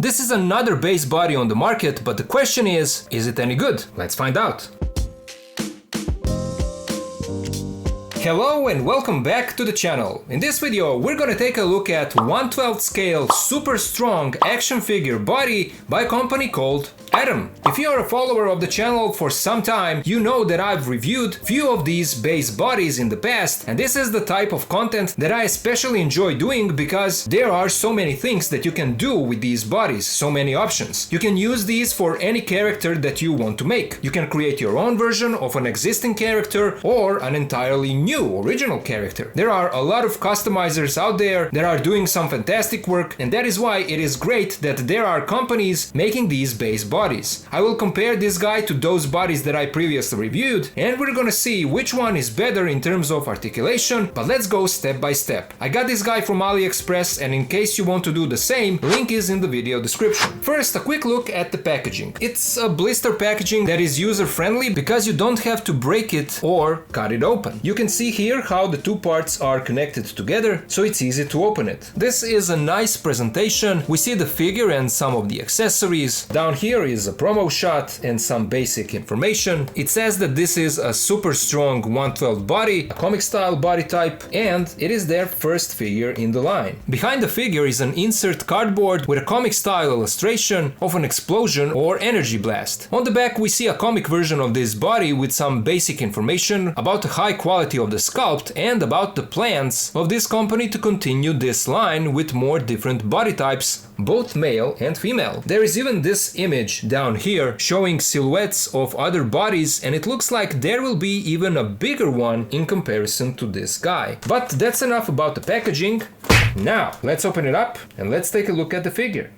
This is another base body on the market, but the question is it any good? Let's find out. Hello and welcome back to the channel. In this video we're gonna take a look at 1/12 scale super strong action figure body by a company called Atom. If you are a follower of the channel for some time, you know that I've reviewed few of these base bodies in the past, and this is the type of content that I especially enjoy doing because there are so many things that you can do with these bodies, so many options. You can use these for any character that you want to make. You can create your own version of an existing character or an entirely new original character. There are a lot of customizers out there that are doing some fantastic work, and that is why it is great that there are companies making these base bodies. I will compare this guy to those bodies that I previously reviewed, and we're gonna see which one is better in terms of articulation, but let's go step by step. I got this guy from AliExpress, and in case you want to do the same, link is in the video description. First, a quick look at the packaging. It's a blister packaging that is user-friendly because you don't have to break it or cut it open. You can see here how the two parts are connected together, so it's easy to open it. This is a nice presentation. We see the figure and some of the accessories. Down here is a promo shot and some basic information. It says that this is a super strong 1/12 body, a comic style body type, and it is their first figure in the line. Behind the figure is an insert cardboard with a comic style illustration of an explosion or energy blast. On the back we see a comic version of this body with some basic information about the high quality of the sculpt and about the plans of this company to continue this line with more different body types, both male and female. There is even this image down here showing silhouettes of other bodies, and it looks like there will be even a bigger one in comparison to this guy. But that's enough about the packaging. Now let's open it up and let's take a look at the figure.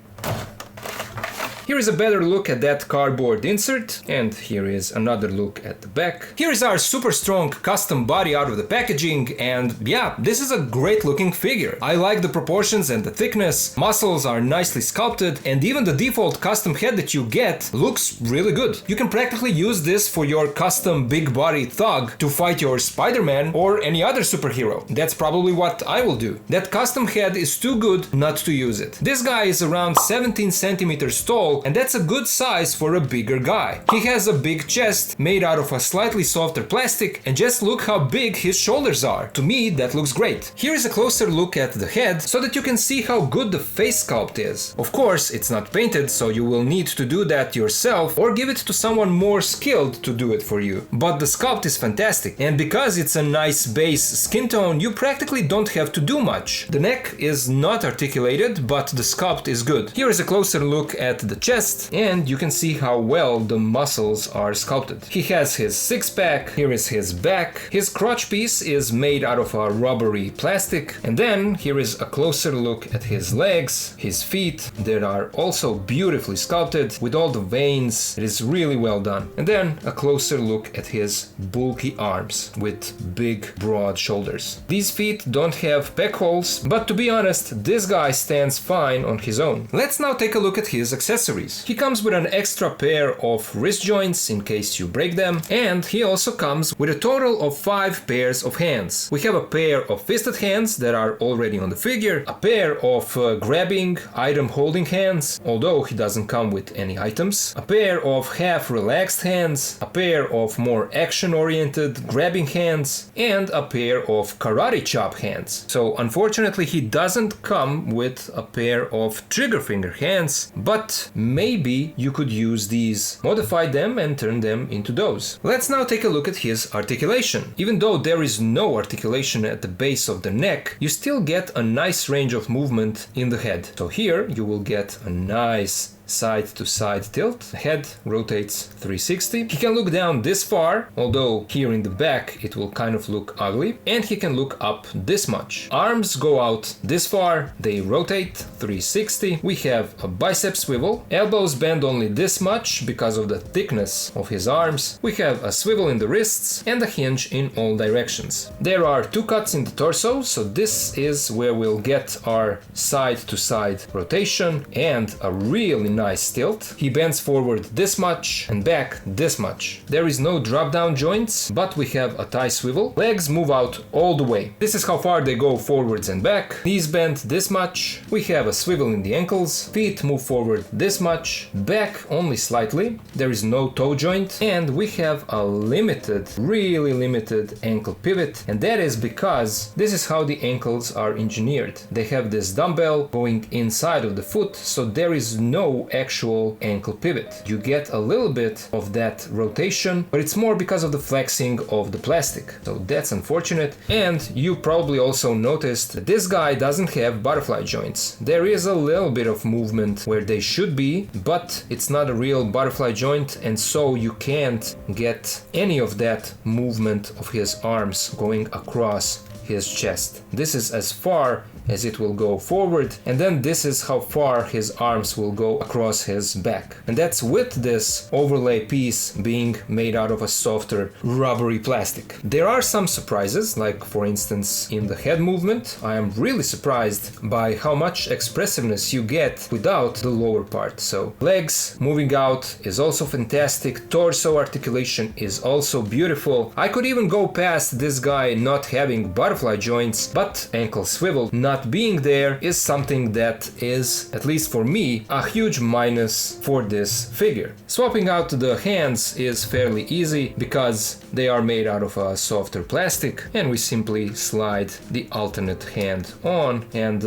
Here is a better look at that cardboard insert, and here is another look at the back. Here is our super strong custom body out of the packaging, and yeah, this is a great looking figure. I like the proportions and the thickness, muscles are nicely sculpted, and even the default custom head that you get looks really good. You can practically use this for your custom big body thug to fight your Spider-Man or any other superhero. That's probably what I will do. That custom head is too good not to use it. This guy is around 17 centimeters tall, and that's a good size for a bigger guy. He has a big chest made out of a slightly softer plastic, and just look how big his shoulders are. To me, that looks great. Here is a closer look at the head so that you can see how good the face sculpt is. Of course, it's not painted, so you will need to do that yourself or give it to someone more skilled to do it for you. But the sculpt is fantastic, and because it's a nice base skin tone, you practically don't have to do much. The neck is not articulated, but the sculpt is good. Here is a closer look at the chest, and you can see how well the muscles are sculpted. He has his six-pack, here is his back, his crotch piece is made out of a rubbery plastic, and then here is a closer look at his legs, his feet, that are also beautifully sculpted with all the veins. It is really well done. And then a closer look at his bulky arms with big broad shoulders. These feet don't have pec holes, but to be honest, this guy stands fine on his own. Let's now take a look at his accessories. He comes with an extra pair of wrist joints in case you break them, and he also comes with a total of 5 pairs of hands. We have a pair of fisted hands that are already on the figure, a pair of grabbing item holding hands, although he doesn't come with any items, a pair of half relaxed hands, a pair of more action oriented grabbing hands, and a pair of karate chop hands. So unfortunately he doesn't come with a pair of trigger finger hands, but maybe you could use these, modify them and turn them into those. Let's now take a look at his articulation. Even though there is no articulation at the base of the neck, you still get a nice range of movement in the head. So here you will get a nice side-to-side tilt. The head rotates 360. He can look down this far, although here in the back it will kind of look ugly, and he can look up this much. Arms go out this far, they rotate 360. We have a bicep swivel. Elbows bend only this much because of the thickness of his arms. We have a swivel in the wrists and a hinge in all directions. There are 2 cuts in the torso, so this is where we'll get our side-to-side rotation and a really nice tilt. He bends forward this much and back this much. There is no drop down joints, but we have a thigh swivel. Legs move out all the way. This is how far they go forwards and back. Knees bend this much. We have a swivel in the ankles. Feet move forward this much. Back only slightly. There is no toe joint. And we have a limited, really limited ankle pivot. And that is because this is how the ankles are engineered. They have this dumbbell going inside of the foot, so there is no actual ankle pivot. You get a little bit of that rotation, but it's more because of the flexing of the plastic. So that's unfortunate. And you probably also noticed that this guy doesn't have butterfly joints. There is a little bit of movement where they should be, but it's not a real butterfly joint, and so you can't get any of that movement of his arms going across his chest. This is as far as it will go forward, and then this is how far his arms will go across his back. And that's with this overlay piece being made out of a softer rubbery plastic. There are some surprises, like for instance in the head movement. I am really surprised by how much expressiveness you get without the lower part. So legs moving out is also fantastic. Torso articulation is also beautiful. I could even go past this guy not having butterfly joints, but ankle swivel not being there is something that is, at least for me, a huge minus for this figure. Swapping out the hands is fairly easy because they are made out of a softer plastic, and we simply slide the alternate hand on, and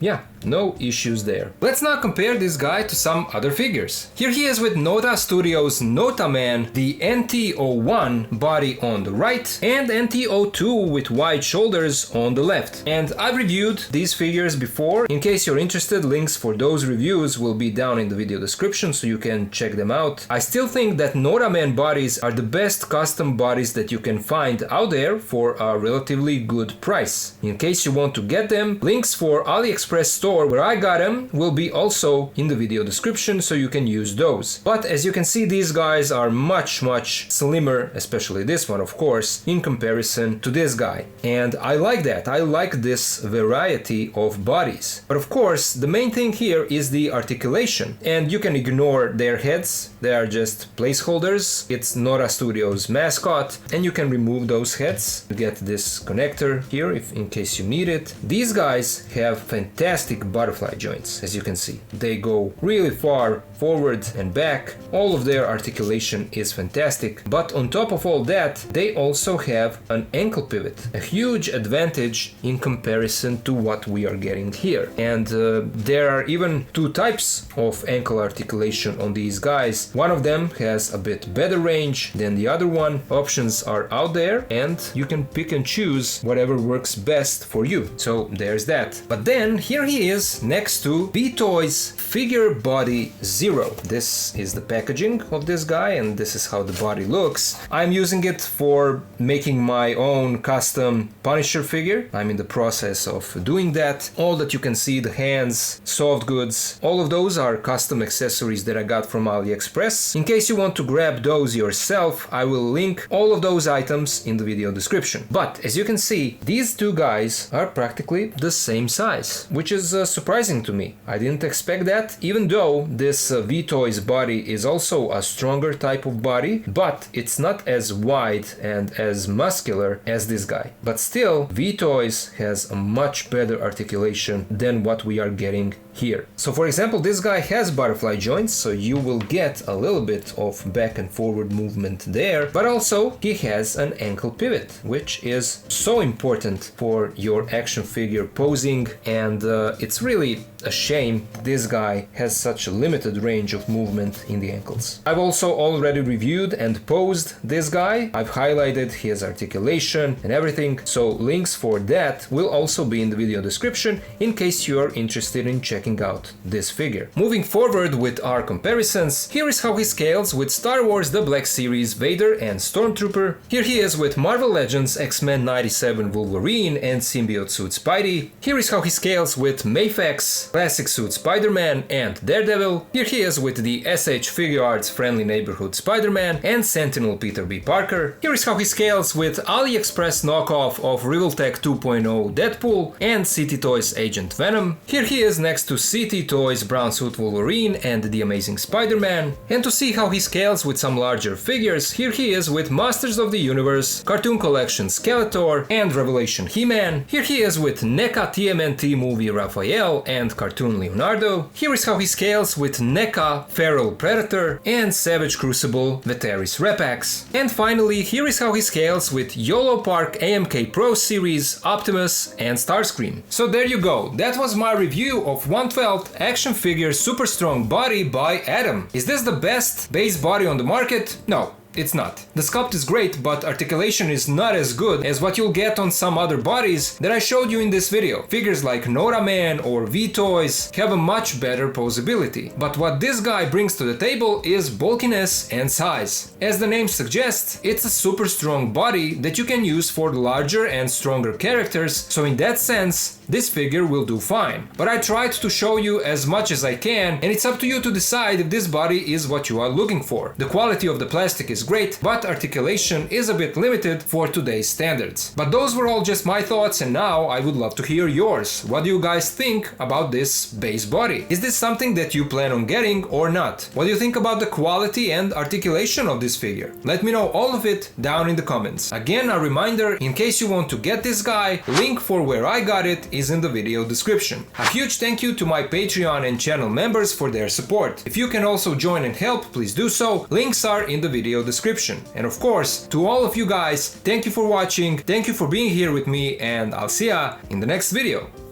yeah, no issues there. Let's now compare this guy to some other figures. Here he is with Nota Studios Nota Man, the NT01 body on the right and NT02 with wide shoulders on the left. And I've reviewed these figures before. In case you're interested, links for those reviews will be down in the video description so you can check them out. I still think that Nota Man bodies are the best custom bodies that you can find out there for a relatively good price. In case you want to get them, links for AliExpress store where I got them will be also in the video description so you can use those. But as you can see, these guys are much slimmer, especially this one of course, in comparison to this guy. And I like that. I like this variety of bodies. But of course, the main thing here is the articulation. And you can ignore their heads. They are just placeholders. It's Nota Studios mascot, and you can remove those heads to get this connector here if in case you need it. These guys have fantastic butterfly joints, as you can see. They go really far forward and back. All of their articulation is fantastic, but on top of all that, they also have an ankle pivot, a huge advantage in comparison to what we are getting here. And there are even two types of ankle articulation on these guys. One of them has a bit better range than the other one. Options are out there, and you can pick and choose whatever works best for you. So there's that. But then here he is next to V-Toys Figure Body Zero. This is the packaging of this guy, and this is how the body looks. I'm using it for making my own custom Punisher figure. I'm in the process of doing that. All that you can see, the hands, soft goods, all of those are custom accessories that I got from AliExpress. In case you want to grab those yourself, I will link all of those items in the video description. But as you can see, these two guys are practically the same size, which is surprising to me. I didn't expect that, even though this V-Toys body is also a stronger type of body, but it's not as wide and as muscular as this guy. But still, V-Toys has a much better articulation than what we are getting here. So for example, this guy has butterfly joints, so you will get a little bit of back and forward movement there, but also he has an ankle pivot, which is so important for your action figure posing, and it's really a shame this guy has such a limited range of movement in the ankles. I've also already reviewed and posed this guy. I've highlighted his articulation and everything, so links for that will also be in the video description in case you are interested in checking out this figure. Moving forward with our comparisons, here is how he scales with Star Wars The Black Series Vader and Stormtrooper. Here he is with Marvel Legends X-Men 97 Wolverine and Symbiote Suit Spidey. Here is how he scales with Mafex classic suit Spider-Man and Daredevil. Here he is with the SH Figure Arts Friendly Neighborhood Spider-Man and Sentinel Peter B. Parker. Here is how he scales with AliExpress knockoff of Reveltech 2.0 Deadpool and City Toys Agent Venom. Here he is next to City Toys Brown Suit Wolverine and The Amazing Spider-Man. And to see how he scales with some larger figures, here he is with Masters of the Universe, Cartoon Collection Skeletor and Revelation He-Man. Here he is with NECA TMNT Movie Raphael and Cartoon Leonardo. Here is how he scales with NECA Feral Predator and Savage Crucible Veteris Repax. And finally, here is how he scales with YOLO Park AMK Pro Series, Optimus and Starscream. So there you go, that was my review of 1/12 action figure super strong body by Adam. Is this the best base body on the market? No. It's not. The sculpt is great, but articulation is not as good as what you'll get on some other bodies that I showed you in this video. Figures like Nora Man or V-Toys have a much better posability. But what this guy brings to the table is bulkiness and size. As the name suggests, it's a super strong body that you can use for larger and stronger characters, so in that sense, this figure will do fine. But I tried to show you as much as I can, and it's up to you to decide if this body is what you are looking for. The quality of the plastic is great, but articulation is a bit limited for today's standards. But those were all just my thoughts, and now I would love to hear yours. What do you guys think about this base body? Is this something that you plan on getting or not? What do you think about the quality and articulation of this figure? Let me know all of it down in the comments. Again, a reminder, in case you want to get this guy, link for where I got it is in the video description. A huge thank you to my Patreon and channel members for their support. If you can also join and help, please do so. Links are in the video description. And of course, to all of you guys, thank you for watching, thank you for being here with me, and I'll see ya in the next video.